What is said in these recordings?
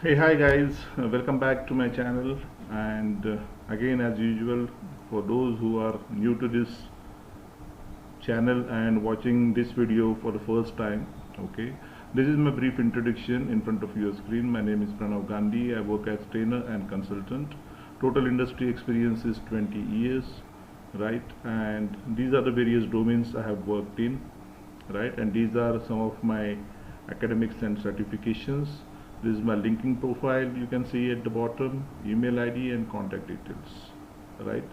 Hey, hi guys, welcome back to my channel. And again, as usual, for those who are new to this channel and watching this video for the first time, okay, this is my brief introduction in front of your screen. My name is Pranav Gandhi. I work as trainer and consultant. Total industry experience is 20 years, right? And these are the various domains I have worked in, right? And these are some of my academics and certifications. This is my LinkedIn profile, you can see at the bottom, email ID and contact details, right?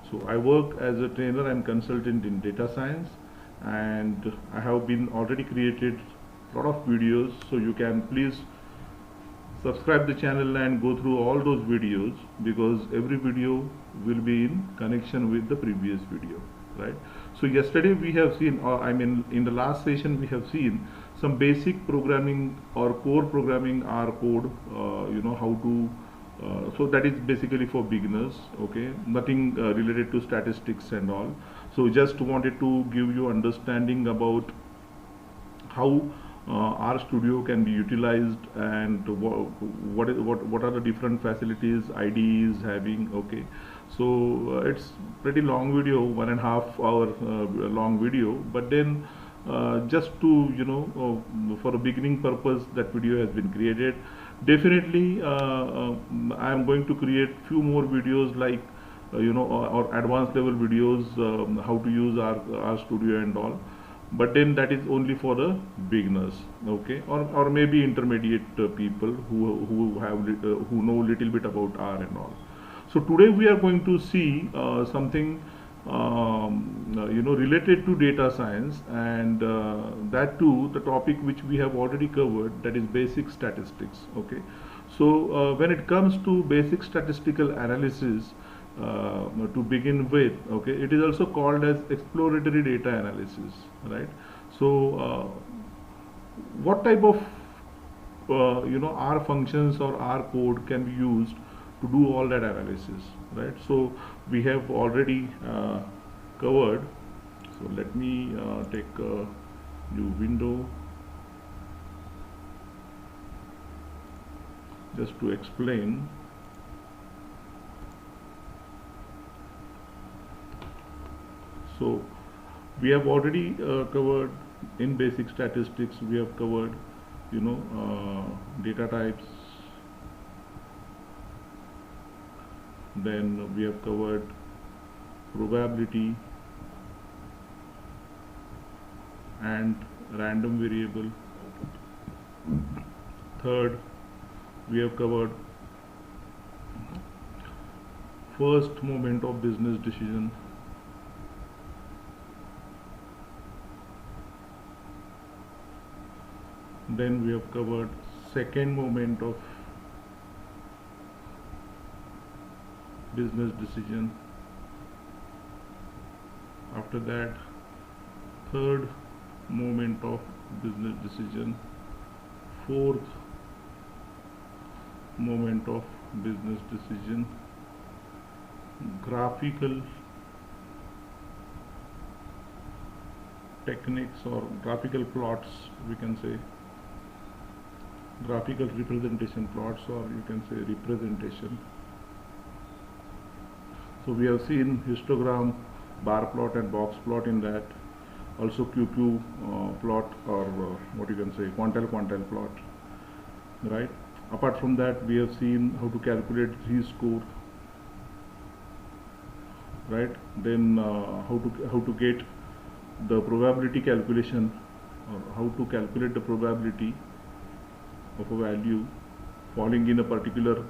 So I work as a trainer and consultant in data science, and I have been already created a lot of videos, so you can please subscribe the channel and go through all those videos, because every video will be in connection with the previous video, right? So yesterday we have seen, or I mean in the last session we have seen some basic programming or core programming R code, how to so that is basically for beginners, okay, nothing related to statistics and all. So just wanted to give you understanding about how RStudio can be utilized, and what are the different facilities IDE is having. Okay, so it's pretty long video, 1.5 hour long video, but then just to for a beginning purpose, that video has been created. Definitely I am going to create few more videos like or advanced level videos, how to use our studio and all, but then that is only for the beginners, okay, or maybe intermediate people who know little bit about R and all. So today we are going to see something related to data science, and that too the topic which we have already covered, that is basic statistics, okay. So when it comes to basic statistical analysis, to begin with, okay, it is also called as exploratory data analysis, right? So what type of R functions or R code can be used to do all that analysis, right? So we have already covered. So let me take a new window just to explain. So we have already covered in basic statistics, we have covered data types, then we have covered probability and random variable. Third, we have covered first moment of business decision. Then we have covered second moment of business decision. After that, third moment of business decision, fourth moment of business decision, graphical techniques or graphical plots, we can say graphical representation plots, or you can say representation. So we have seen histogram, bar plot and box plot in that, also QQ plot, or what you can say quantile plot, right? Apart from that, we have seen how to calculate z-score, right? Then how to get the probability calculation, or how to calculate the probability of a value falling in a particular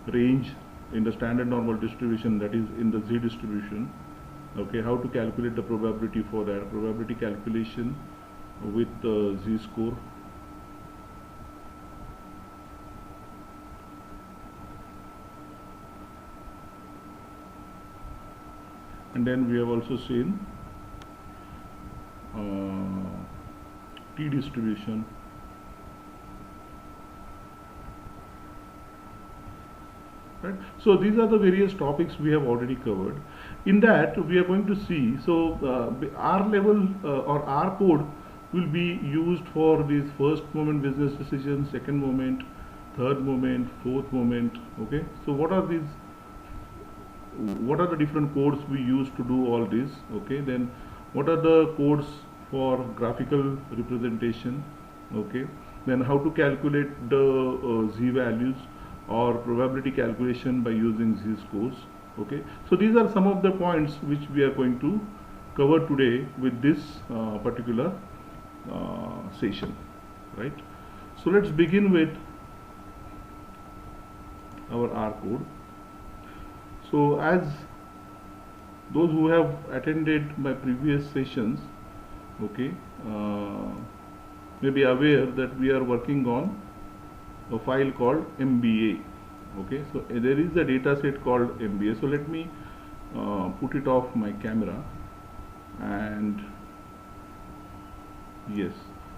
range in the standard normal distribution, that is in the z distribution, okay. How to calculate the probability for that, probability calculation with the z-score. And then we have also seen t distribution, right? So these are the various topics we have already covered. In that we are going to see, so R level or R code will be used for this first moment business decision, second moment, third moment, fourth moment. Okay, so what are these, what are the different codes we use to do all this? Okay, then what are the codes for graphical representation? Okay, then how to calculate the z values or probability calculation by using z-scores. Okay, so these are some of the points which we are going to cover today with this particular session, right? So let's begin with our R code. So as those who have attended my previous sessions, okay, may be aware that we are working on a file called MBA. Okay, so there is a data set called MBA. So let me put it off my camera, and yes,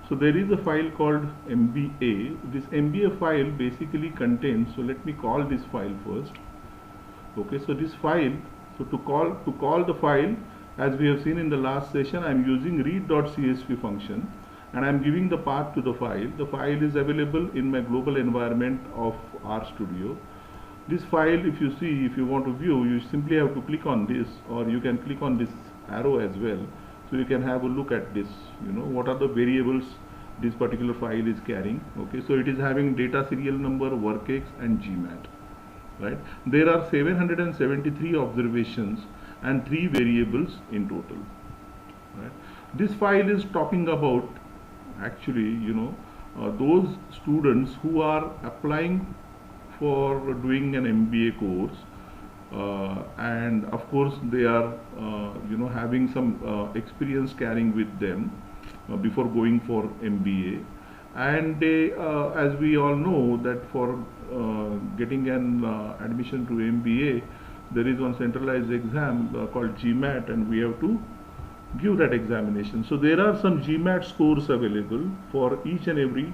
so there is a file called MBA. This MBA file basically contains, so let me call this file first. Okay, so this file, so to call the file, as we have seen in the last session, I am using read.csv function, and I am giving the path to the file. The file is available in my global environment of RStudio. This file, if you see, if you want to view, you simply have to click on this, or you can click on this arrow as well, so you can have a look at this, you know, what are the variables this particular file is carrying. Okay, so it is having data serial number, workx, and GMAT. Right, there are 773 observations and 3 variables in total. Right, this file is talking about actually, you know, those students who are applying for doing an MBA course, and of course they are you know, having some experience carrying with them before going for MBA. And they, as we all know, that for getting an admission to MBA, there is one centralized exam called GMAT, and we have to give that examination. So there are some GMAT scores available for each and every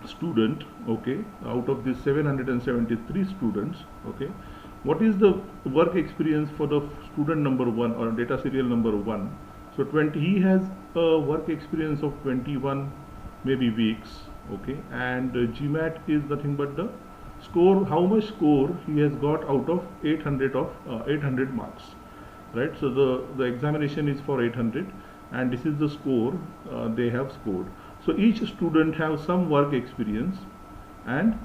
student. Okay, out of these 773 students. Okay, what is the work experience for the student number 1 or data serial number 1? So he has a work experience of 21 maybe weeks. Okay, and GMAT is nothing but the score, how much score he has got out of 800 marks, right? So the examination is for 800, and this is the score they have scored. So each student has some work experience and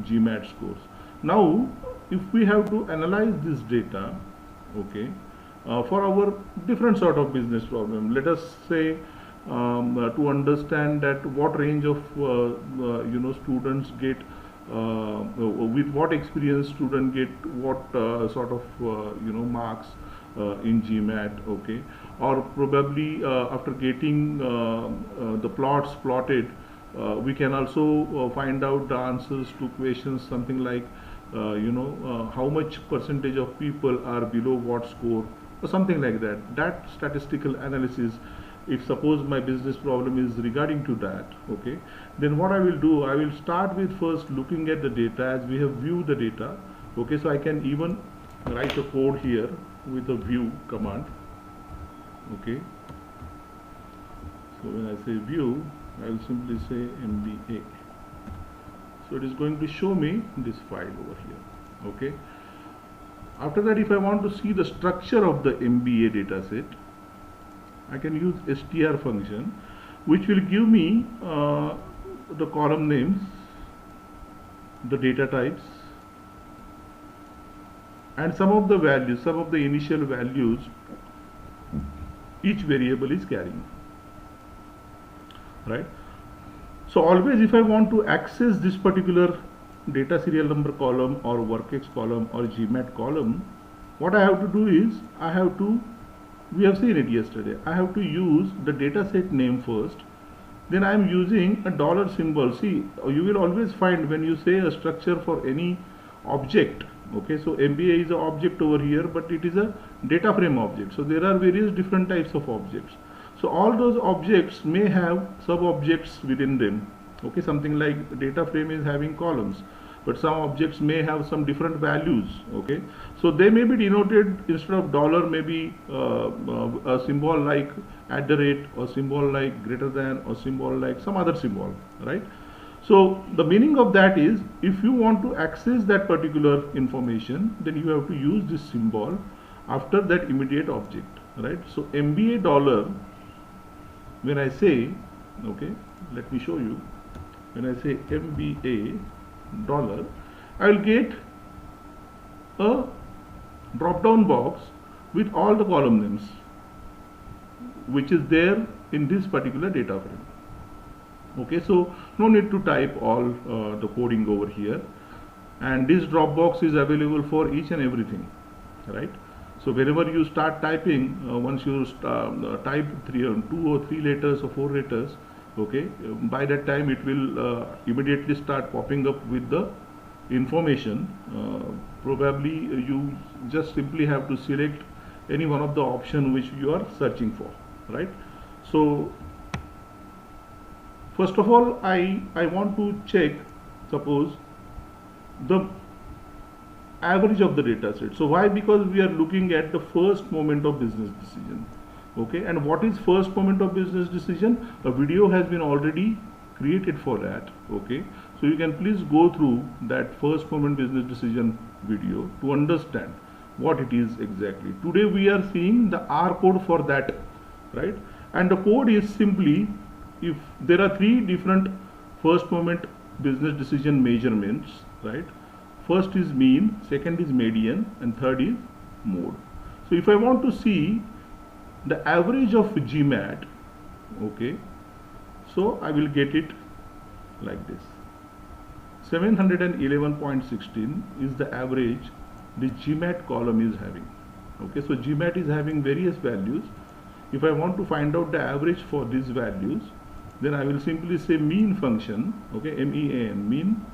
GMAT scores. Now if we have to analyze this data, okay, for our different sort of business problem, let us say to understand that what range of you know, students get with what experience student get what sort of you know, marks in GMAT. Okay, or probably after getting the plots plotted, we can also find out the answers to questions something like you know, how much percentage of people are below what score, or something like that. That statistical analysis, if suppose my business problem is regarding to that, okay, then what I will do, I will start with first looking at the data as we have viewed the data. Okay, so I can even write a code here with a view command. Okay, so when I say view, I will simply say MBA. So it is going to show me this file over here. Okay, after that, if I want to see the structure of the MBA data set, I can use str function, which will give me the column names, the data types, and some of the values, some of the initial values each variable is carrying. Right. So always, if I want to access this particular data serial number column or workx column or GMAT column, what I have to do is, I have to, we have seen it yesterday, I have to use the dataset name first, then I am using a dollar symbol. See, you will always find when you say a structure for any object, okay, so MBA is an object over here, but it is a data frame object. So there are various different types of objects. So all those objects may have sub-objects within them. Okay, something like data frame is having columns, but some objects may have some different values. Okay, so they may be denoted, instead of dollar, maybe a symbol like @ or symbol like greater than or symbol like some other symbol, right? So the meaning of that is, if you want to access that particular information, then you have to use this symbol after that immediate object, right? So MBA dollar, when I say, okay, let me show you, when I say MBA dollar, I will get a drop down box with all the column names which is there in this particular data frame. Okay, so no need to type all the coding over here, and this drop box is available for each and everything, right? So whenever you start typing, once you type 2 or 3 letters or 4 letters, okay, by that time it will immediately start popping up with the information. Probably you just simply have to select any one of the option which you are searching for, right? So first of all, I want to check, suppose, the average of the data set. So why? Because we are looking at the first moment of business decision. Okay, and what is first moment of business decision? A video has been already created for that. Okay, so you can please go through that first moment business decision video to understand what it is exactly. Today we are seeing the R code for that, right? And the code is simply, if there are 3 different first moment business decision measurements, right? First is mean, second is median, and third is mode. So if I want to see the average of GMAT, okay, so I will get it like this. 711.16 is the average the GMAT column is having. Okay, so GMAT is having various values. If I want to find out the average for these values, then I will simply say mean function, okay, MEAN, mean,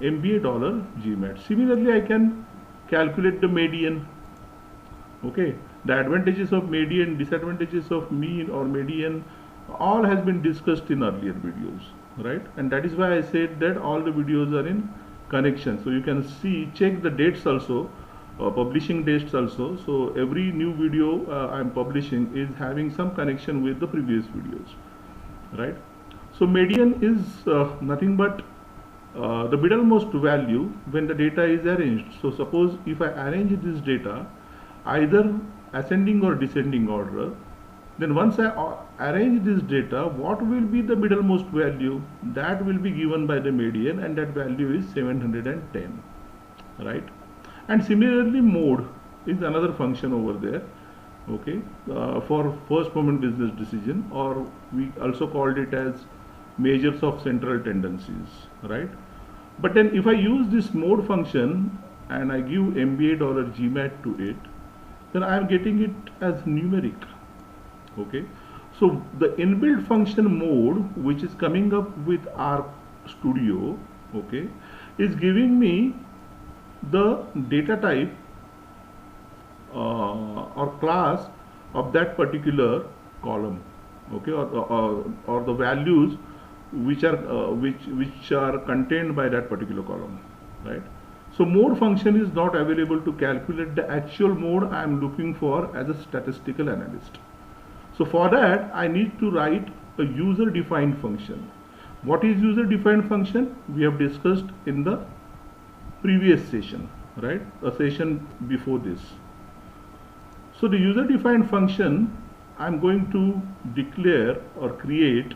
MBA dollar GMAT. Similarly, I can calculate the median. Okay, the advantages of median, disadvantages of mean or median, all has been discussed in earlier videos, right? And that is why I said that all the videos are in connection. So you can see, check the dates also, publishing dates also. So every new video I am publishing is having some connection with the previous videos, right? So median is nothing but the middlemost value when the data is arranged. So suppose if I arrange this data either ascending or descending order, then once I arrange this data, what will be the middlemost value? That will be given by the median, and that value is 710, right? And similarly, mode is another function over there, okay, for first moment business decision, or we also called it as measures of central tendencies, right? But then if I use this mode function and I give MBA dollar GMAT to it, then I am getting it as numeric. Okay, so the inbuilt function mode, which is coming up with our studio, okay, is giving me the data type or class of that particular column, okay, or the values which are contained by that particular column, right? So mode function is not available to calculate the actual mode I am looking for as a statistical analyst. So for that I need to write a user defined function. What is user defined function? We have discussed in the previous session, right? A session before this. So the user defined function, I am going to declare or create.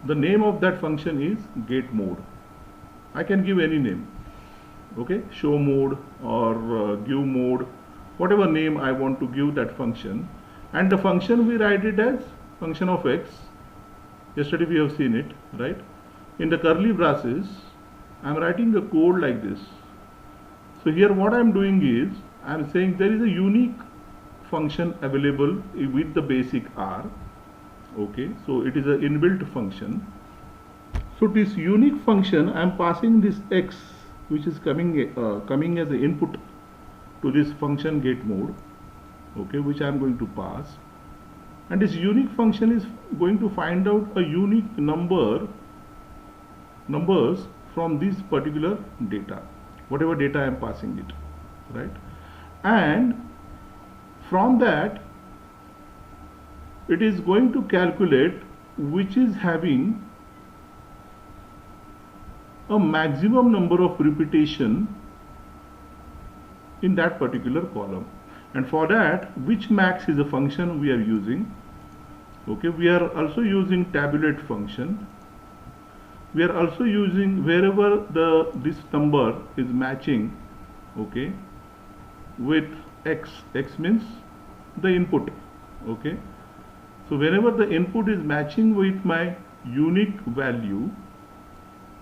The name of that function is get mode. I can give any name, okay, show mode or give mode, whatever name I want to give that function. And the function we write it as function of x. Yesterday we have seen it, right? In the curly braces I am writing a code like this. So here what I am doing is I am saying there is a unique function available with the basic R. Okay, so it is an inbuilt function. So this unique function I am passing this x, which is coming as an input to this function get mode, okay, which I am going to pass. And this unique function is going to find out a unique numbers from this particular data, whatever data I am passing it, right? And from that it is going to calculate which is having a maximum number of repetition in that particular column. And for that, which max is a function we are using. Okay, we are also using tabulate function. We are also using wherever this number is matching, okay, with x. X means the input. Okay, so whenever the input is matching with my unique value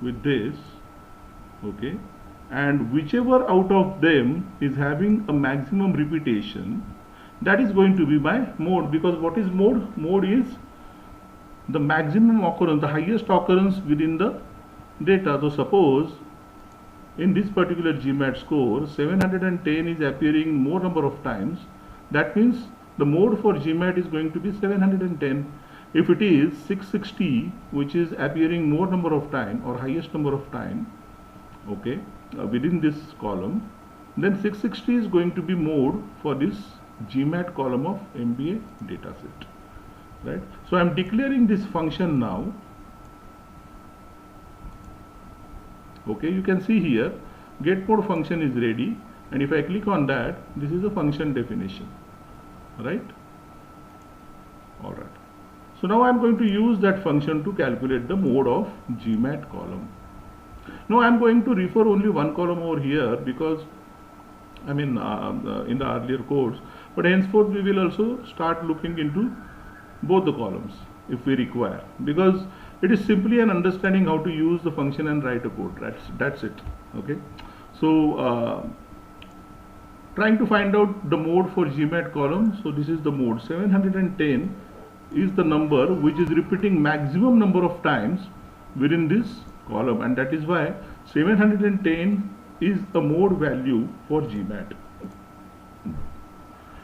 with this, okay, and whichever out of them is having a maximum repetition, that is going to be my mode. Because what is mode? Mode is the maximum occurrence, the highest occurrence within the data. So suppose in this particular GMAT score 710 is appearing more number of times, that means the mode for GMAT is going to be 710. If it is 660 which is appearing more number of time or highest number of time, okay, within this column, then 660 is going to be mode for this GMAT column of MBA dataset, right? So I am declaring this function now. Okay, you can see here get mode function is ready, and if I click on that, this is a function definition, right? All right. So now I am going to use that function to calculate the mode of GMAT column. Now I am going to refer only one column over here because I mean in the earlier course, but henceforth we will also start looking into both the columns if we require, because it is simply an understanding how to use the function and write a code. That's it. Okay, so trying to find out the mode for GMAT column. So this is the mode. 710 is the number which is repeating maximum number of times within this column, and that is why 710 is the mode value for GMAT.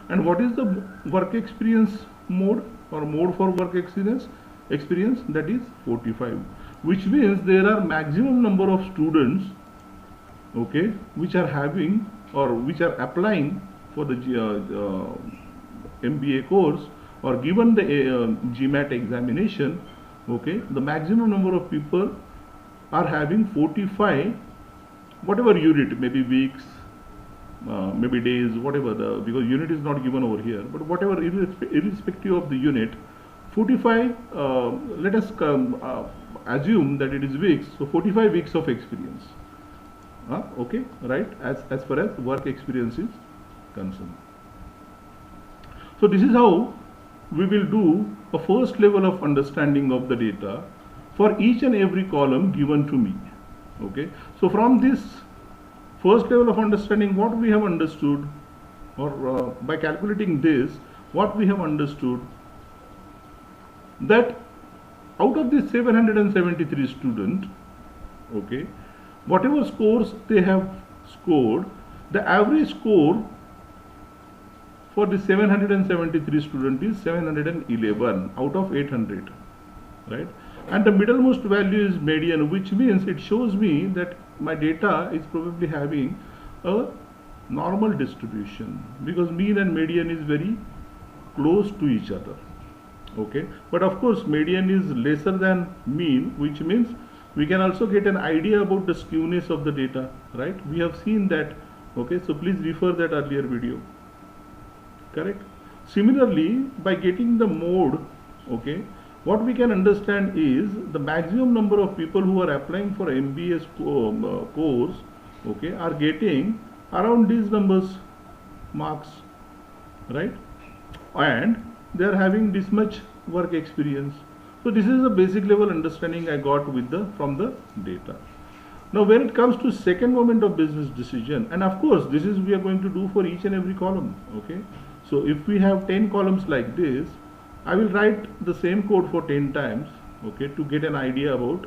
And what is the work experience mode or mode for work experience? That is 45, which means there are maximum number of students, okay, which are having or which are applying for the MBA course or given the GMAT examination. Okay, the maximum number of people are having 45, whatever unit, maybe weeks, maybe days, whatever, because unit is not given over here, but whatever, irrespective of the unit, 45, let us assume that it is weeks, so 45 weeks of experience. Okay, right, as far as work experience is concerned. So this is how we will do a first level of understanding of the data for each and every column given to me. Okay, so from this first level of understanding, what we have understood, or by calculating this, what we have understood, that out of these 773 students, okay, whatever scores they have scored, the average score for the 773 student is 711 out of 800, right? And the middlemost value is median, which means it shows me that my data is probably having a normal distribution, because mean and median is very close to each other. Okay, but of course median is lesser than mean, which means we can also get an idea about the skewness of the data, right? We have seen that. Okay, so please refer that earlier video. Correct. Similarly, by getting the mode, okay, what we can understand is the maximum number of people who are applying for MBA course, okay, are getting around these numbers marks, right? And they are having this much work experience. So this is a basic level understanding I got with from the data. Now when it comes to second moment of business decision, and of course this is we are going to do for each and every column. Okay, so if we have 10 columns like this, I will write the same code for 10 times, okay, to get an idea about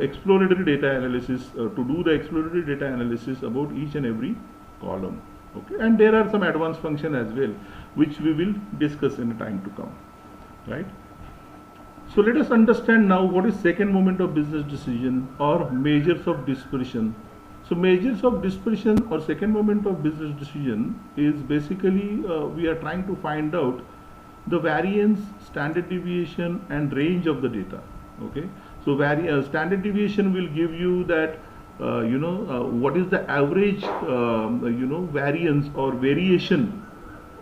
exploratory data analysis, to do the exploratory data analysis about each and every column. Okay, and there are some advanced function as well, which we will discuss in the time to come, right? So let us understand now what is second moment of business decision or measures of dispersion. So measures of dispersion or second moment of business decision is basically we are trying to find out the variance, standard deviation and range of the data. Okay, So standard deviation will give you that what is the average variance or variation,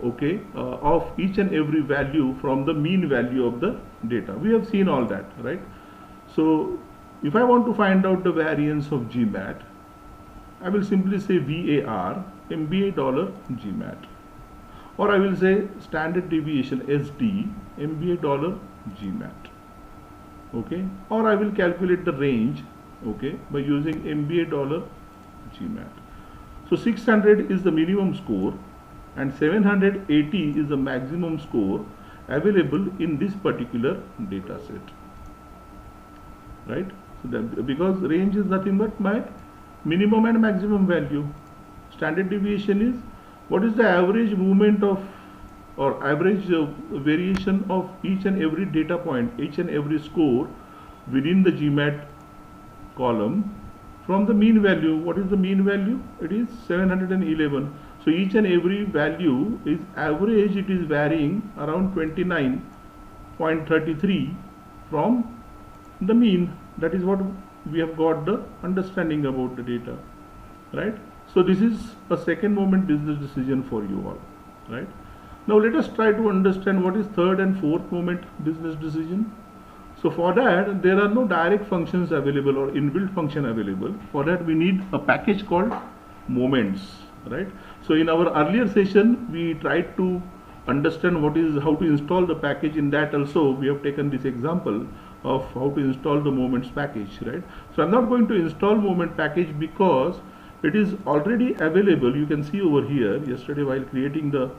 okay, of each and every value from the mean value of the data. We have seen all that, right? So if I want to find out the variance of GMAT, I will simply say VAR MBA dollar GMAT, or I will say standard deviation SD MBA dollar GMAT, okay, or I will calculate the range, okay, by using MBA dollar GMAT. So 600 is the minimum score and 780 is the maximum score available in this particular data set, right? So because range is nothing but my minimum and maximum value. Standard deviation is what is the average movement of or average variation of each and every data point, each and every score within the GMAT column from the mean value. What is the mean value? It is 711. So each and every value is average, it is varying around 29.33 from the mean. That is what we have got the understanding about the data, right? So this is a second moment business decision for you all, right? Now let us try to understand what is third and fourth moment business decision. So for that, there are no direct functions available or inbuilt function available. For that we need a package called moments, right? So in our earlier session we tried to understand how to install the package. In that also we have taken this example of how to install the moments package, right? So I'm not going to install moment package because it is already available. You can see over here, yesterday while creating the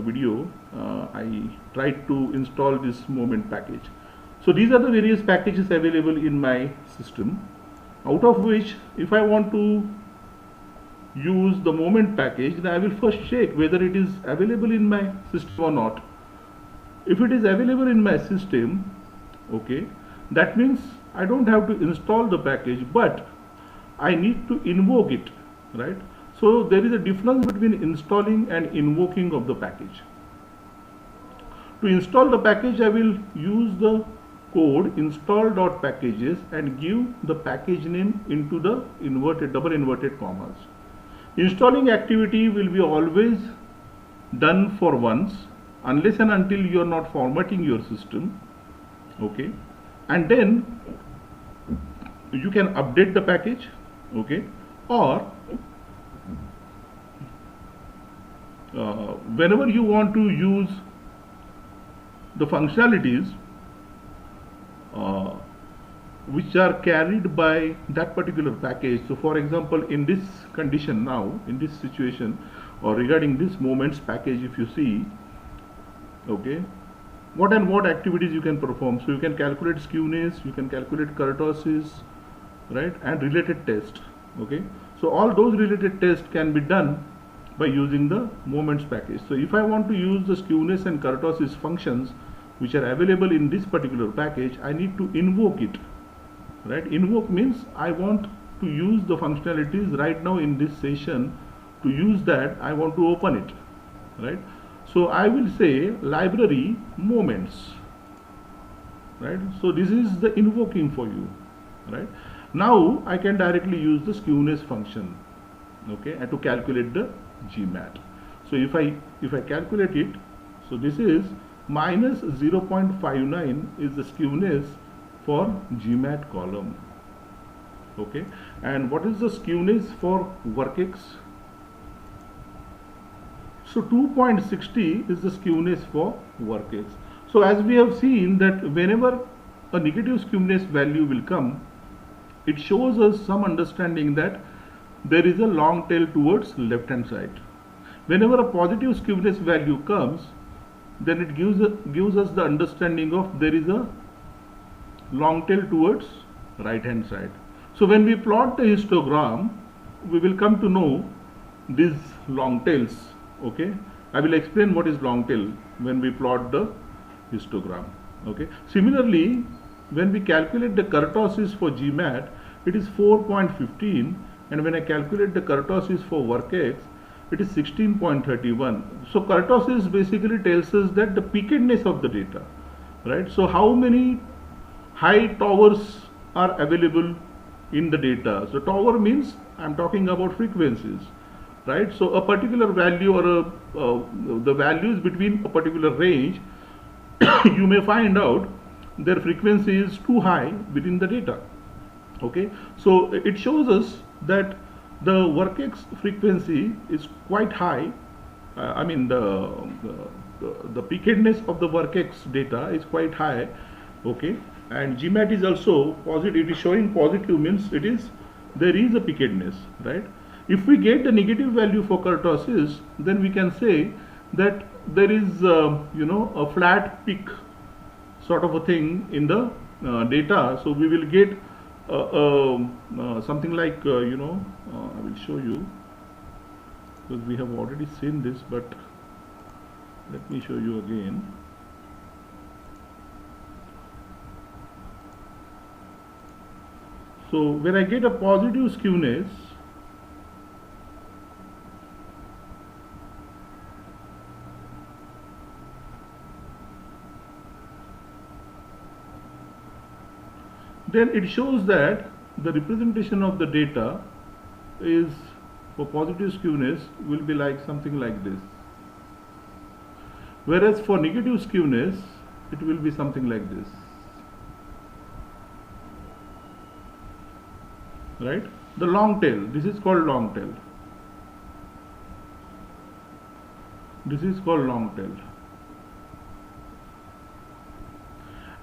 video, I tried to install this moment package. So these are the various packages available in my system, out of which if I want to use the moment package, then I will first check whether it is available in my system or not. If it is available in my system, okay, that means I don't have to install the package, but I need to invoke it, right? So there is a difference between installing and invoking of the package. To install the package, I will use the code install.packages and give the package name into the double inverted commas. Installing activity will be always done for once unless and until you are not formatting your system, okay, and then you can update the package, okay, or whenever you want to use the functionalities which are carried by that particular package. So for example, in this condition now, in this situation, or regarding this moments package, if you see, okay, what and what activities you can perform. So you can calculate skewness, you can calculate kurtosis, right, and related test, okay. So all those related tests can be done by using the moments package. So if I want to use the skewness and kurtosis functions which are available in this particular package, I need to invoke it, right? Invoke means I want to use the functionalities right now in this session. To use that, I want to open it, right? So I will say library moments, right? So this is the invoking for you, right? Now I can directly use the skewness function, okay, and to calculate the GMAT. So if I calculate it, so this is minus 0.59 is the skewness for GMAT column, okay. And what is the skewness for workx? So 2.60 is the skewness for workx. So as we have seen that whenever a negative skewness value will come, it shows us some understanding that there is a long tail towards left hand side. Whenever a positive skewness value comes, then it gives us the understanding of there is a long tail towards right hand side. So when we plot the histogram, we will come to know these long tails, okay. I will explain what is long tail when we plot the histogram, okay. Similarly, when we calculate the kurtosis for GMAT, it is 4.15, and when I calculate the kurtosis for workx, it is 16.31. So kurtosis basically tells us that the pickedness of the data, right? So how high towers are available in the data. So tower means I'm talking about frequencies, right? So a particular value or the values between a particular range, you may find out their frequency is too high within the data. Okay, so it shows us that the workx frequency is quite high. I mean the peakedness of the workx data is quite high. Okay, and GMAT is also positive. It is showing positive, means it is, there is a peakedness, right? If we get the negative value for kurtosis, then we can say that there is a flat peak sort of a thing in the data. So we will get something like I will show you, because we have already seen this, but let me show you again. So when I get a positive skewness, then it shows that the representation of the data is, for positive skewness, will be like something like this, whereas for negative skewness it will be something like this, right? The long tail, this is called long tail. This is called long tail.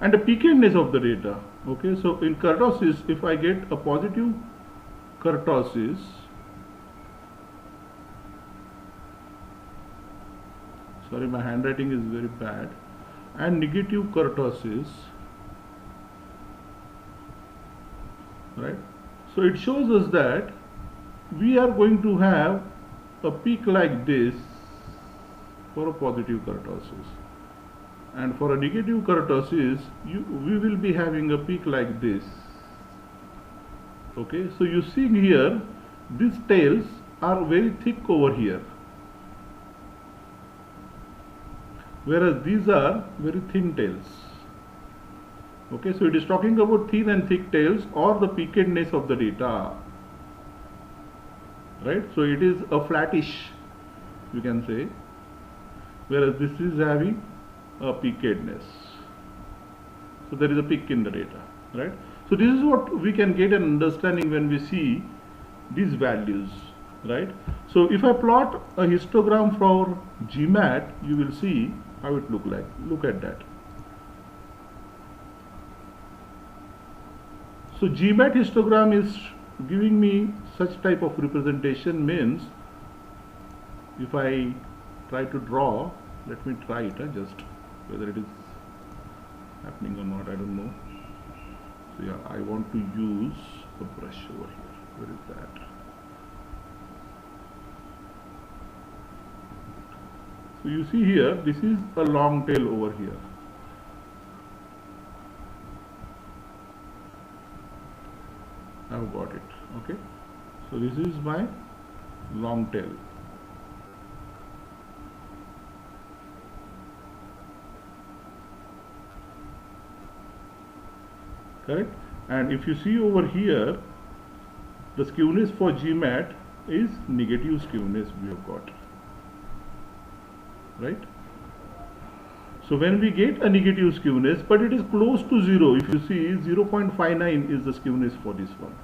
And the peakedness of the data. Okay, so in kurtosis, if I get a positive kurtosis, sorry, my handwriting is very bad, and negative kurtosis, right? So it shows us that we are going to have a peak like this for a positive kurtosis, and for a negative kurtosis we will be having a peak like this. Okay, so you see here these tails are very thick over here, whereas these are very thin tails. Okay, so it is talking about thin and thick tails, or the peakedness of the data, right? So it is a flattish, you can say, whereas this is having a peakedness. So there is a peak in the data, right? So this is what we can get an understanding when we see these values, right? So if I plot a histogram for GMAT, you will see how it look like. Look at that. So GMAT histogram is giving me such type of representation, means if I try to draw, let me try it, just whether it is happening or not, I don't know. So yeah, I want to use a brush over here. Where is that? So you see here, this is a long tail over here. I've got it. Okay, so this is my long tail. Correct? And if you see over here, the skewness for GMAT is negative skewness we have got, right? So when we get a negative skewness, but it is close to 0, if you see 0.59 is the skewness for this one.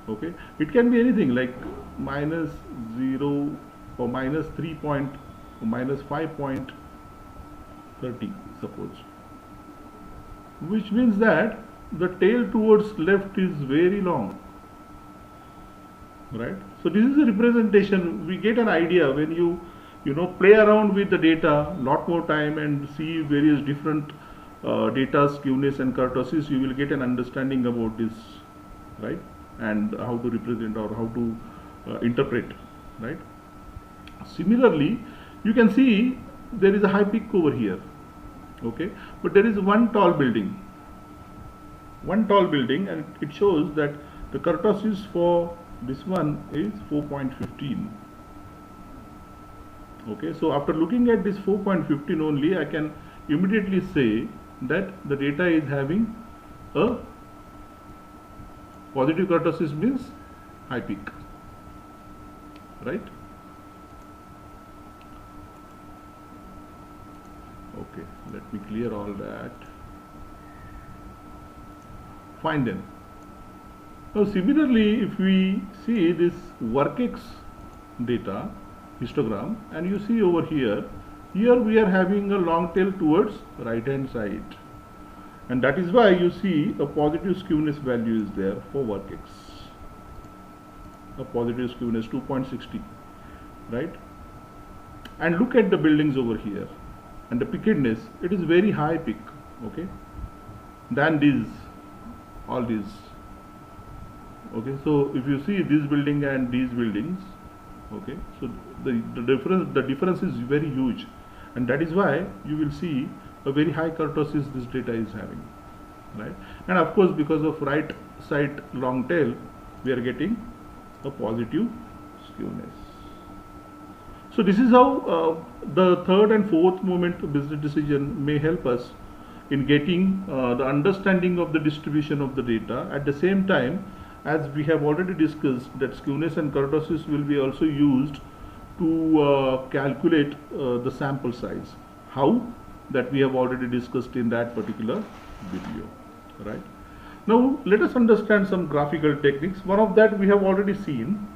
Okay, it can be anything like minus 0 or minus 3 point or minus 5.30, suppose, which means that the tail towards left is very long, right? So this is a representation. We get an idea when you play around with the data lot more time and see various different data, skewness and kurtosis, you will get an understanding about this, right? And how to represent or how to interpret, right? Similarly, you can see there is a high peak over here, okay, but there is one tall building, and it shows that the kurtosis for this one is 4.15. Okay, so after looking at this 4.15 only, I can immediately say that the data is having a positive kurtosis means high peak, right? Okay, let me clear all that. Fine then. Now similarly, if we see this workx data histogram, and you see over here we are having a long tail towards right hand side, and that is why you see a positive skewness value is there for workx, a positive skewness 2.60, right? And look at the buildings over here, and the pickedness, it is very high peak, okay, than these, all these. Okay, so if you see this building and these buildings, okay, so the difference is very huge, and that is why you will see a very high kurtosis this data is having, right? And of course, because of right side long tail, we are getting a positive skewness. So this is how the third and fourth moment business decision may help us in getting the understanding of the distribution of the data. At the same time, as we have already discussed, that skewness and kurtosis will be also used to calculate the sample size. How? That we have already discussed in that particular video, right? Now let us understand some graphical techniques. One of that we have already seen,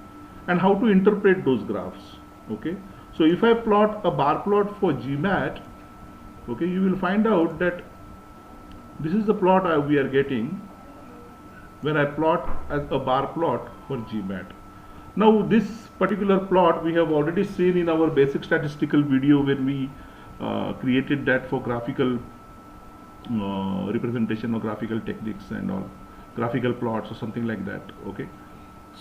and how to interpret those graphs. Okay, so if I plot a bar plot for GMAT, okay, you will find out that this is the plot we are getting when I plot as a bar plot for GMAT. Now this particular plot we have already seen in our basic statistical video when we created that for graphical representation or graphical techniques and all, graphical plots or something like that. Okay,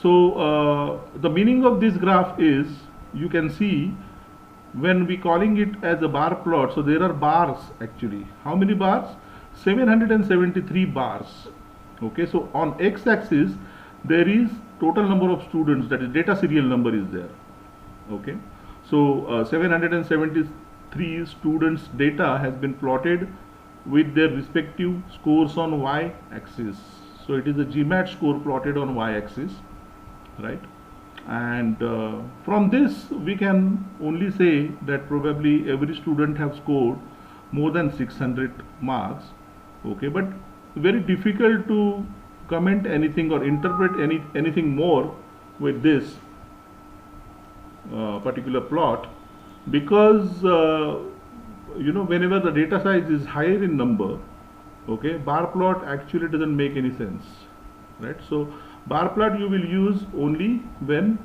so the meaning of this graph is, you can see when we calling it as a bar plot, so there are bars actually. How many bars? 773 bars. Okay, so on x-axis there is total number of students, that is data serial number is there. Okay, so 773 students data has been plotted with their respective scores on y-axis. So it is a GMAT score plotted on y-axis, right? And from this we can only say that probably every student have scored more than 600 marks. Okay, but very difficult to comment anything or interpret anything more with this particular plot, because you know, whenever the data size is higher in number, okay, bar plot actually doesn't make any sense, right? So bar plot you will use only when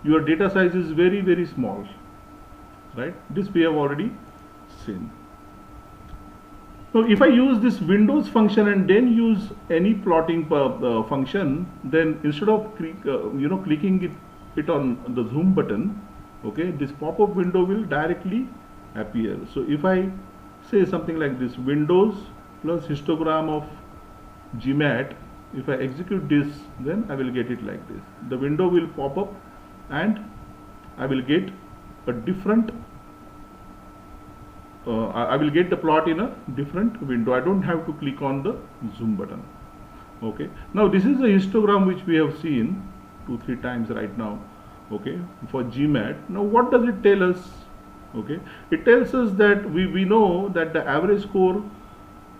your data size is very, very small, right? This we have already seen. So if I use this Windows function and then use any plotting function, then instead of you know, clicking it on the zoom button, okay, this pop-up window will directly appear. So if I say something like this, Windows plus histogram of GMAT, if I execute this, then I will get it like this. The window will pop up and I will get a different I will get the plot in a different window. I don't have to click on the zoom button. Okay, now this is a histogram which we have seen 2-3 times right now, okay, for GMAT. Now what does it tell us? Okay, it tells us that we know that the average score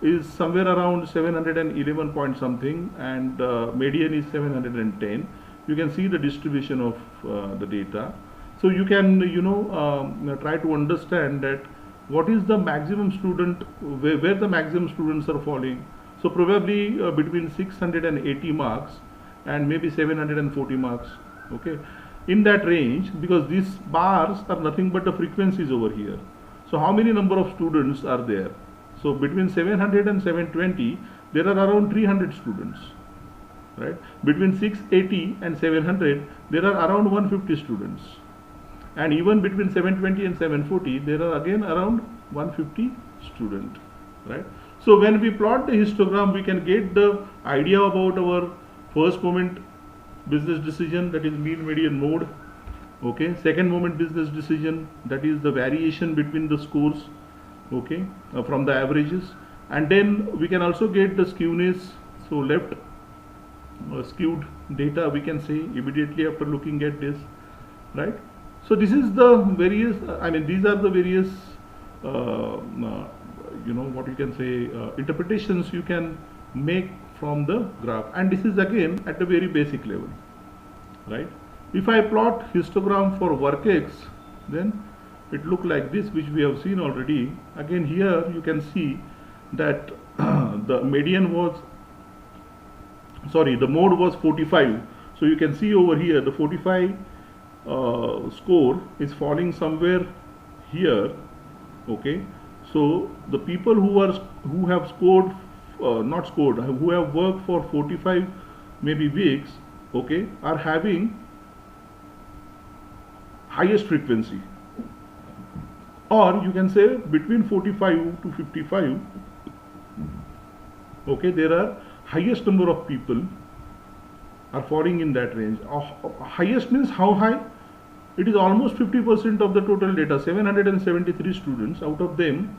is somewhere around 711 point something, and median is 710. You can see the distribution of the data, so you can, you know, try to understand that what is the maximum student, where the maximum students are falling. So probably between 680 marks and maybe 740 marks, okay, in that range, because these bars are nothing but the frequencies over here. So how many number of students are there? So between 700 and 720 there are around 300 students, right? Between 680 and 700 there are around 150 students, and even between 720 and 740 there are again around 150 students, right? So when we plot the histogram, we can get the idea about our first moment business decision, that is mean, median, mode. Okay, second moment business decision, that is the variation between the scores, okay, from the averages. And then we can also get the skewness So left skewed data we can say immediately after looking at this, right? So this is the various, I mean these are the various what you can say interpretations you can make from the graph, and this is again at a very basic level, right? If I plot histogram for work X, then it look like this, which we have seen already. Again here you can see that the median was, sorry, the mode was 45. So you can see over here the 45 score is falling somewhere here. Okay, so the people who have scored not scored, who have worked for 45 maybe weeks, okay, are having highest frequency, or you can say between 45 to 55, okay, there are highest number of people are falling in that range. Highest means how high? It is almost 50% of the total data. 773 students, out of them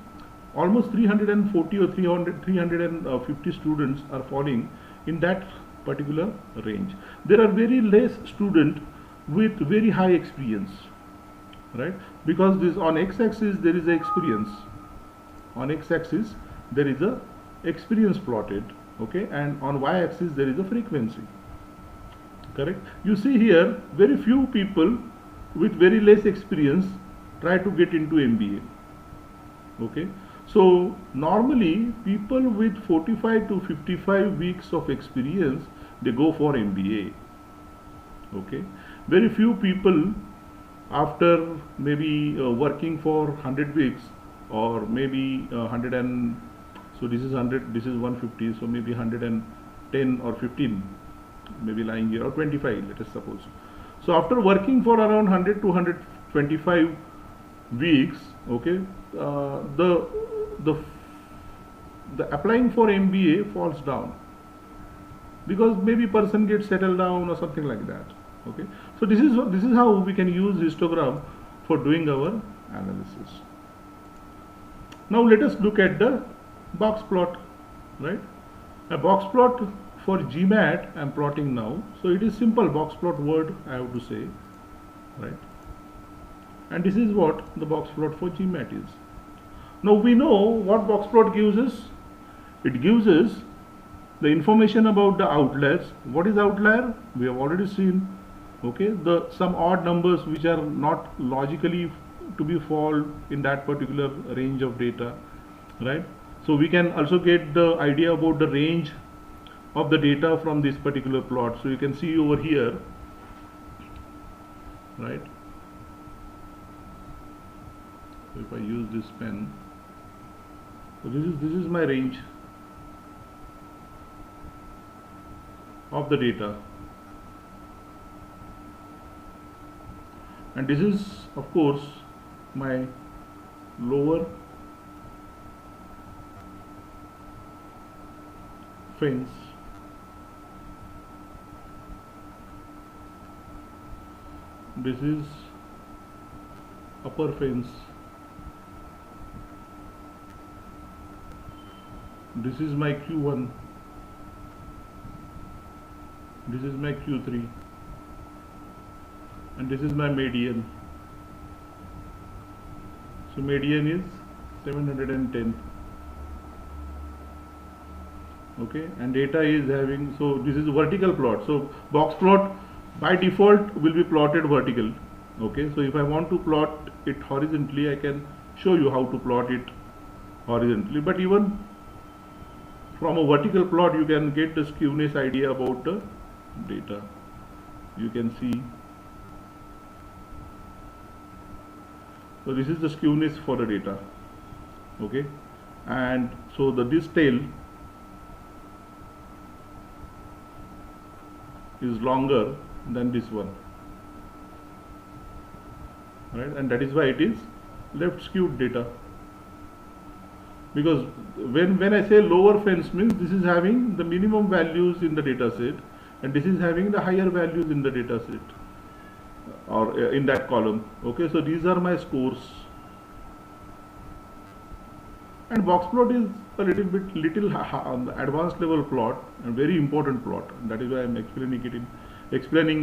almost 340 or 350 students are falling in that particular range. There are very less students with very high experience, right? Because this on x-axis there is a experience, on x-axis there is a experience plotted, okay, and on y-axis there is a frequency, correct? You see here very few people with very less experience try to get into MBA, okay? So normally people with 45 to 55 weeks of experience, they go for MBA, okay? Very few people after maybe working for 100 weeks or maybe 100 and, so this is 100, this is 150, so maybe 110 or 15 maybe lying here, or 25 let us suppose. So after working for around 100 to 125 weeks, okay, the applying for MBA falls down because maybe person gets settled down or something like that, okay? So this is how we can use histogram for doing our analysis. Now let us look at the box plot, right? A box plot for GMAT I am plotting now. So it is simple box plot word I have to say, right? And this is what the box plot for GMAT is. Now we know what box plot gives us. It gives us the information about the outliers. What is outlier? We have already seen, okay, some odd numbers which are not logically to be fall in that particular range of data, right? So we can also get the idea about the range of the data from this particular plot. So you can see over here, right? So if I use this pen, so this is my range of the data, and this is of course my lower fence, this is upper fence, this is my Q1, this is my Q3, and this is my median. So median is 710, okay, and data is having, so this is a vertical plot. So box plot by default will be plotted vertical, okay? So if I want to plot it horizontally, I can show you how to plot it horizontally, but even from a vertical plot you can get the skewness idea about the data. You can see, so this is the skewness for the data, okay, and so this tail is longer than this one, right? And that is why it is left skewed data, because when I say lower fence means this is having the minimum values in the data set and this is having the higher values in the data set or in that column, okay? So these are my scores, and box plot is a little advanced level plot, a very important plot. That is why I'm explaining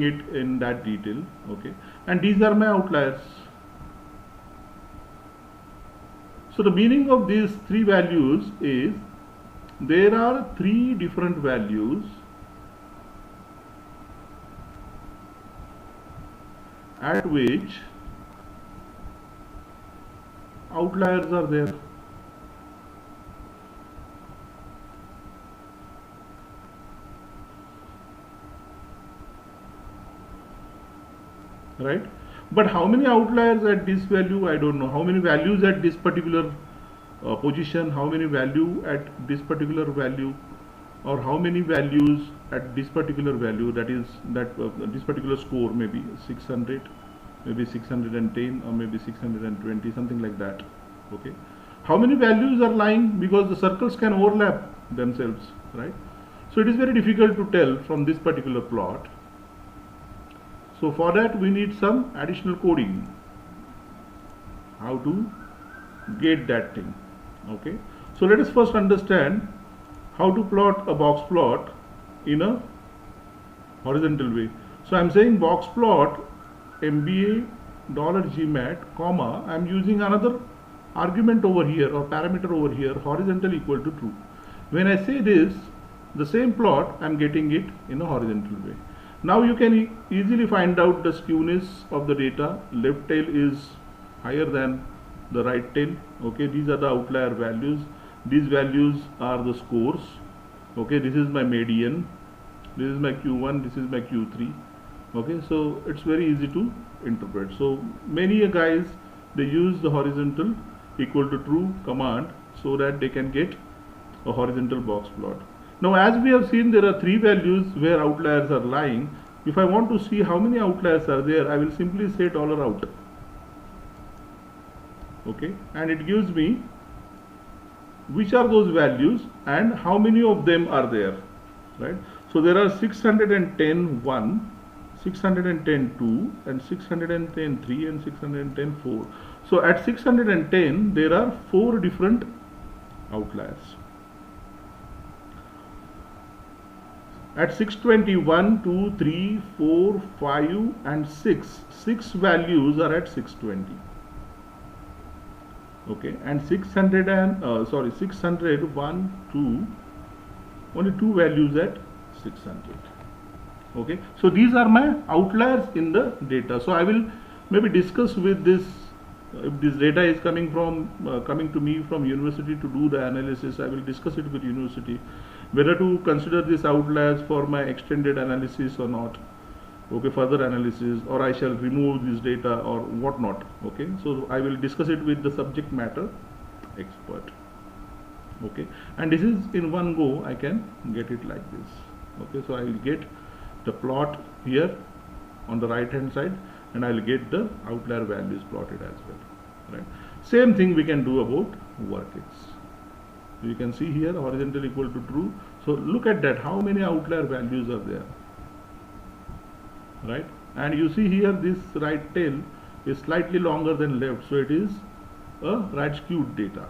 it in that detail. Okay, and these are my outliers. So the meaning of these three values is there are three different values at which outliers are there. Right? But how many outliers at this value, I don't know. How many values at this particular position, how many value at this particular value, or how many values at this particular value, that is this particular score, maybe 600, maybe 610, or maybe 620, something like that. Okay, how many values are lying, because the circles can overlap themselves, right? So it is very difficult to tell from this particular plot. So for that we need some additional coding, how to get that thing. Okay, so let us first understand how to plot a box plot in a horizontal way. So I'm saying box plot MBA $GMAT, comma, I'm using another argument over here or parameter over here, horizontal equal to true. When I say this, the same plot, I'm getting it in a horizontal way. Now you can easily find out the skewness of the data. Left tail is higher than the right tail. Okay, these are the outlier values. These values are the scores. Okay, this is my median, this is my Q1, this is my Q3. Okay, so it's very easy to interpret. So many guys, they use the horizontal equal to true command so that they can get a horizontal box plot. Now as we have seen, there are three values where outliers are lying. If I want to see how many outliers are there, I will simply say $out. Okay, and it gives me which are those values and how many of them are there, right? So there are 610 1, 610 2, and 610 3, and 610 4. So at 610 there are 4 different outliers. At 621, 2, 3, 4, 5, and 6 values are at 620. Okay, and 600 and 600, 1, 2, only 2 values at 600. Okay, so these are my outliers in the data. So I will maybe discuss with this, if this data is coming to me from university to do the analysis, I will discuss it with university whether to consider this outliers for my extended analysis or not. Okay, further analysis, or I shall remove this data or what not. Okay, so I will discuss it with the subject matter expert. Okay, and this is in one go, I can get it like this. Okay, so I will get the plot here on the right hand side, and I will get the outlier values plotted as well, right? Same thing we can do about work X. So you can see here horizontal equal to true. So look at that, how many outlier values are there, right? And you see here this right tail is slightly longer than left, so it is a right skewed data,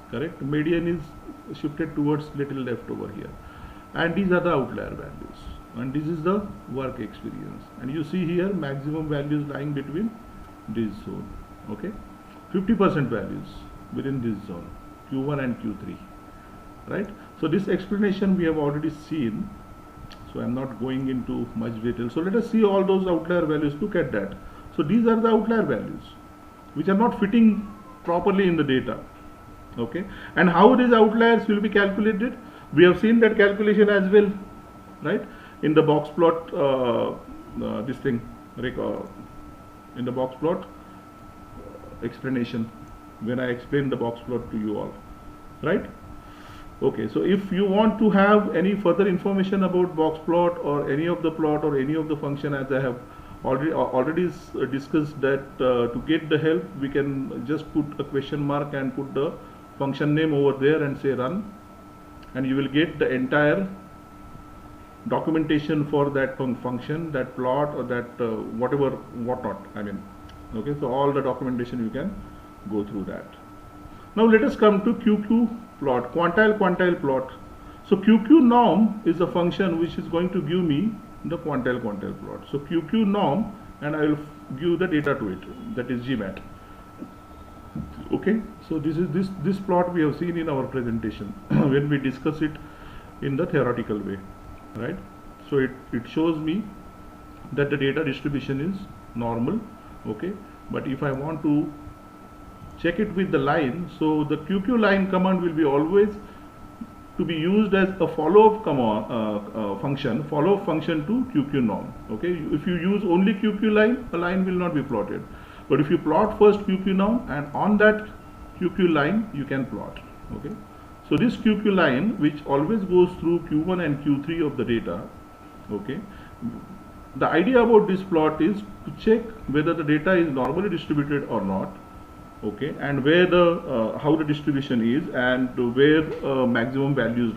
correct? Median is shifted towards little left over here, and these are the outlier values, and this is the work experience. And you see here maximum values lying between this zone. Okay, 50% values within this zone, Q1 and Q3, right? So this explanation we have already seen, so I'm not going into much detail. So let us see all those outlier values. Look at that. So these are the outlier values which are not fitting properly in the data. Okay, and how these outliers will be calculated, we have seen that calculation as well, right? In the box plot, this thing in the box plot explanation, when I explained the box plot to you all, right? Okay, so if you want to have any further information about box plot or any of the plot or any of the function, as I have already discussed, that to get the help, we can just put a question mark and put the function name over there and say run, and you will get the entire documentation for that function, that plot, or that whatnot. I mean, okay, so all the documentation you can go through that. Now let us come to QQ plot, quantile plot. So QQ norm is a function which is going to give me the quantile plot. So QQ norm, and I will give the data to it, that is GMAT. Okay, so this is this plot we have seen in our presentation when we discuss it in the theoretical way, right? So it shows me that the data distribution is normal. Okay, but if I want to check it with the line, so the QQ line command will be always to be used as a follow-up function to QQ norm. Okay, if you use only QQ line, a line will not be plotted. But if you plot first QQ norm, and on that QQ line you can plot. Okay, so this QQ line, which always goes through Q1 and Q3 of the data. Okay, the idea about this plot is to check whether the data is normally distributed or not. Okay, and where the how the distribution is, and where maximum values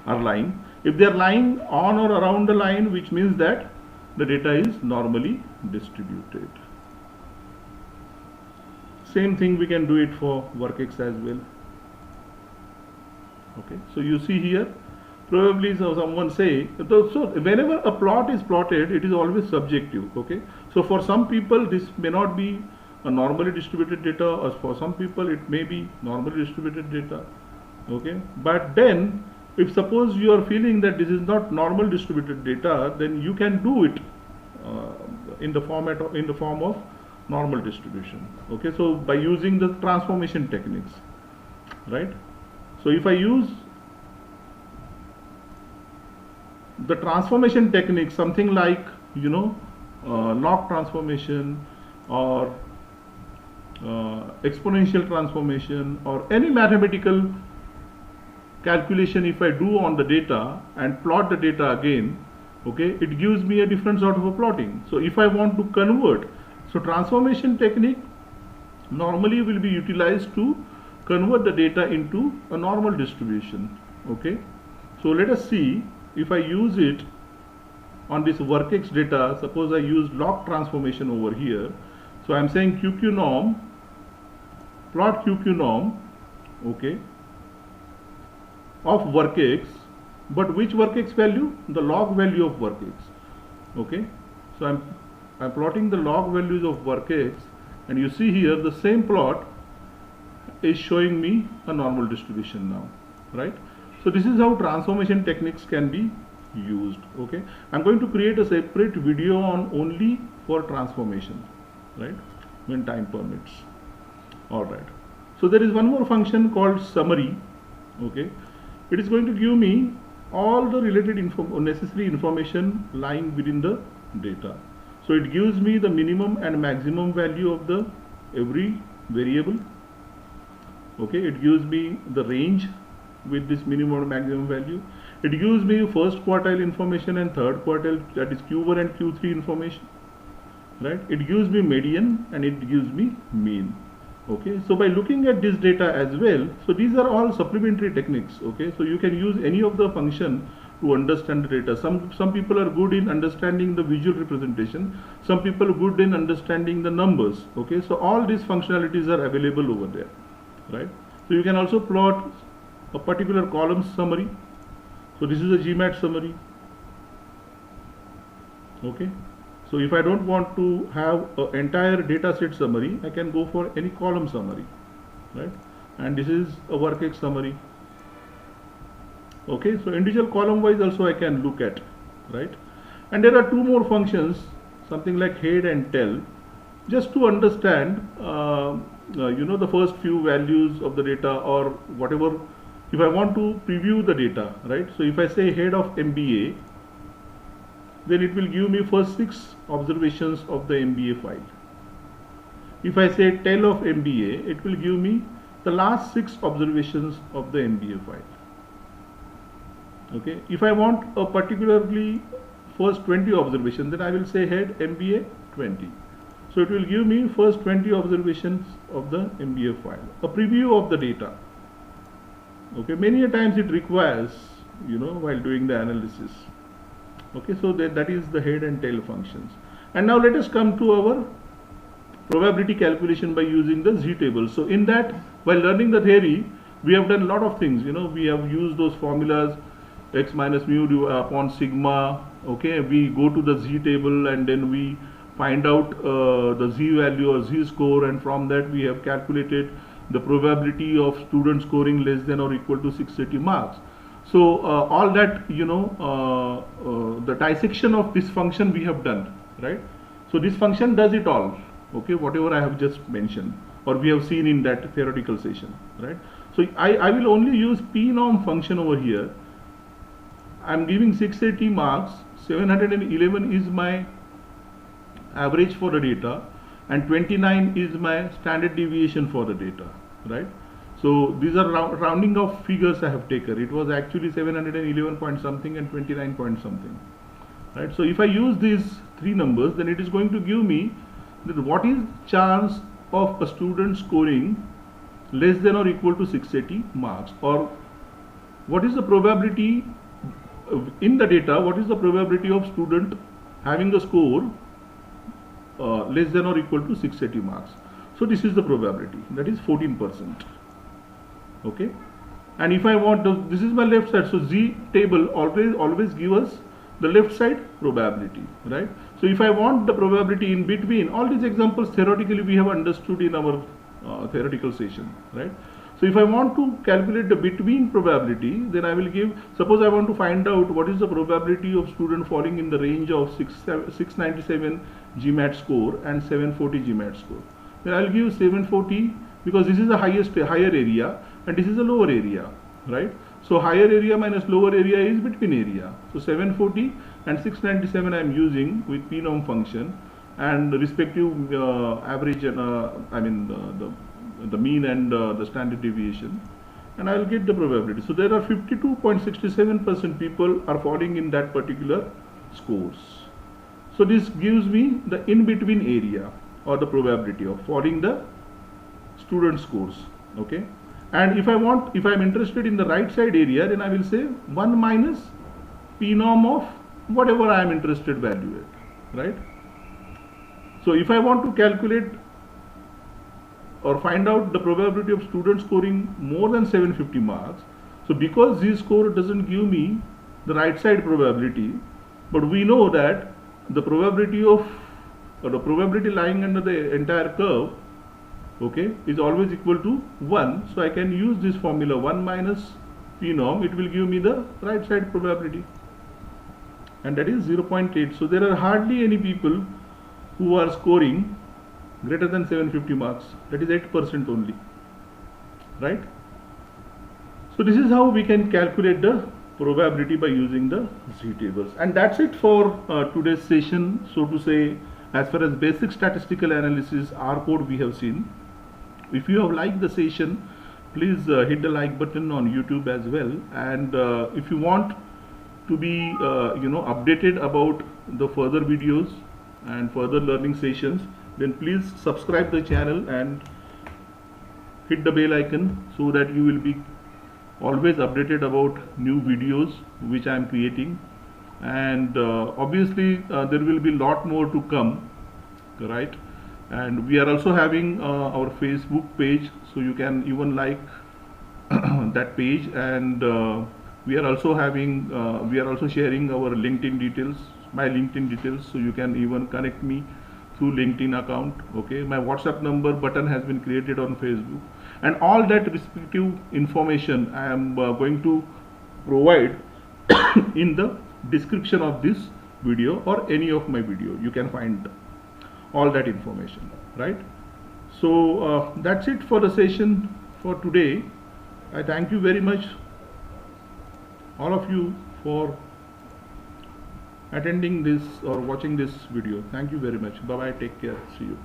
are lying. If they are lying on or around the line, which means that the data is normally distributed. Same thing we can do it for workx as well. Okay, so you see here, probably someone say, so whenever a plot is plotted, it is always subjective. Okay, so for some people this may not be a normally distributed data, or for some people it may be normally distributed data. Okay, but then if suppose you are feeling that this is not normal distributed data, then you can do it in the form of normal distribution. Okay, so by using the transformation techniques, right? So if I use the transformation technique, something like, you know, log transformation or exponential transformation or any mathematical calculation, if I do on the data and plot the data again, okay, it gives me a different sort of a plotting. So if I want to convert, so transformation technique normally will be utilized to convert the data into a normal distribution. Okay, so let us see if I use it on this workx data. Suppose I use log transformation over here. So I am saying QQ norm, plot QQ norm, okay, of workx, but which workx value? The log value of workx. Okay, so I'm plotting the log values of workx, and you see here the same plot is showing me a normal distribution now, right? So this is how transformation techniques can be used. Okay, I'm going to create a separate video on only for transformation, right, when time permits. All right, so there is one more function called summary. Okay, it is going to give me all the related necessary information lying within the data. So it gives me the minimum and maximum value of the every variable. Okay, it gives me the range with this minimum and maximum value. It gives me first quartile information and third quartile, that is Q1 and Q3 information, right? It gives me median and it gives me mean. Okay, so by looking at this data as well, so these are all supplementary techniques. Okay, so you can use any of the function to understand the data. Some people are good in understanding the visual representation, some people are good in understanding the numbers. Okay, so all these functionalities are available over there, right? So you can also plot a particular column summary. So this is a GMAT summary. Okay, so if I don't want to have an entire data set summary, I can go for any column summary, right? And this is a workx summary. Okay, so individual column wise also I can look at, right? And there are two more functions, something like head and tail, just to understand you know, the first few values of the data or whatever. If I want to preview the data, right? So if I say head of MBA, then it will give me first 6 observations of the MBA file. If I say tail of MBA, it will give me the last 6 observations of the MBA file. Okay, if I want a particularly first 20 observations, then I will say head MBA 20. So it will give me first 20 observations of the MBA file, a preview of the data. Okay, many a times it requires, you know, while doing the analysis. Okay, so that is the head and tail functions. And now let us come to our probability calculation by using the Z table. So in that, while learning the theory, we have done a lot of things. We have used those formulas, x minus mu upon sigma. Okay, we go to the z table and then we find out the z value or z score, and from that we have calculated the probability of student scoring less than or equal to 680 marks. So all that, the dissection of this function we have done, right? So this function does it all, okay, whatever I have just mentioned or we have seen in that theoretical session, right? So I will only use pnorm function over here. I am giving 680 marks, 711 is my average for the data, and 29 is my standard deviation for the data, right? So these are rounding of figures I have taken. It was actually 711 point something and 29 point something, right? So if I use these three numbers, then it is going to give me that what is chance of a student scoring less than or equal to 680 marks, or what is the probability in the data, what is the probability of student having a score less than or equal to 680 marks. So this is the probability, that is 14%. Okay, and if I want this is my left side, so z table always give us the left side probability, right? So if I want the probability in between, all these examples theoretically we have understood in our theoretical session, right? So if I want to calculate the between probability, then I will give, suppose I want to find out what is the probability of student falling in the range of 697 GMAT score and 740 GMAT score. Then I will give 740, because this is the higher area and this is a lower area, right? So higher area minus lower area is between area. So 740 and 697 I am using with pnorm function, and the respective average and the mean and the standard deviation, and I will get the probability. So there are 52.67% people are falling in that particular scores. So this gives me the in-between area or the probability of falling the student scores, okay? And if I am interested in the right side area, then I will say 1 minus pnorm of whatever I am interested value at, right? So if I want to calculate or find out the probability of student scoring more than 750 marks, so because z score doesn't give me the right side probability, but we know that the probability of, or the probability lying under the entire curve, okay, is always equal to 1. So I can use this formula 1 minus pnorm, it will give me the right side probability, and that is 0.8. So there are hardly any people who are scoring greater than 750 marks, that is 8% only, right? So this is how we can calculate the probability by using the z tables, and that's it for today's session. So to say, as far as basic statistical analysis R code we have seen. If you have liked the session, please hit the like button on YouTube as well, and if you want to be updated about the further videos and further learning sessions, then please subscribe the channel and hit the bell icon so that you will be always updated about new videos which I am creating. And obviously there will be a lot more to come, right? And we are also having our Facebook page, so you can even like that page, and we are also sharing our LinkedIn details, my LinkedIn details, so you can even connect me through LinkedIn account. Okay, my WhatsApp number button has been created on Facebook, and all that respective information I am going to provide in the description of this video or any of my video. You can find all that information, right? So that's it for the session for today. I thank you very much, all of you, for attending this or watching this video. Thank you very much. Bye bye, take care, see you.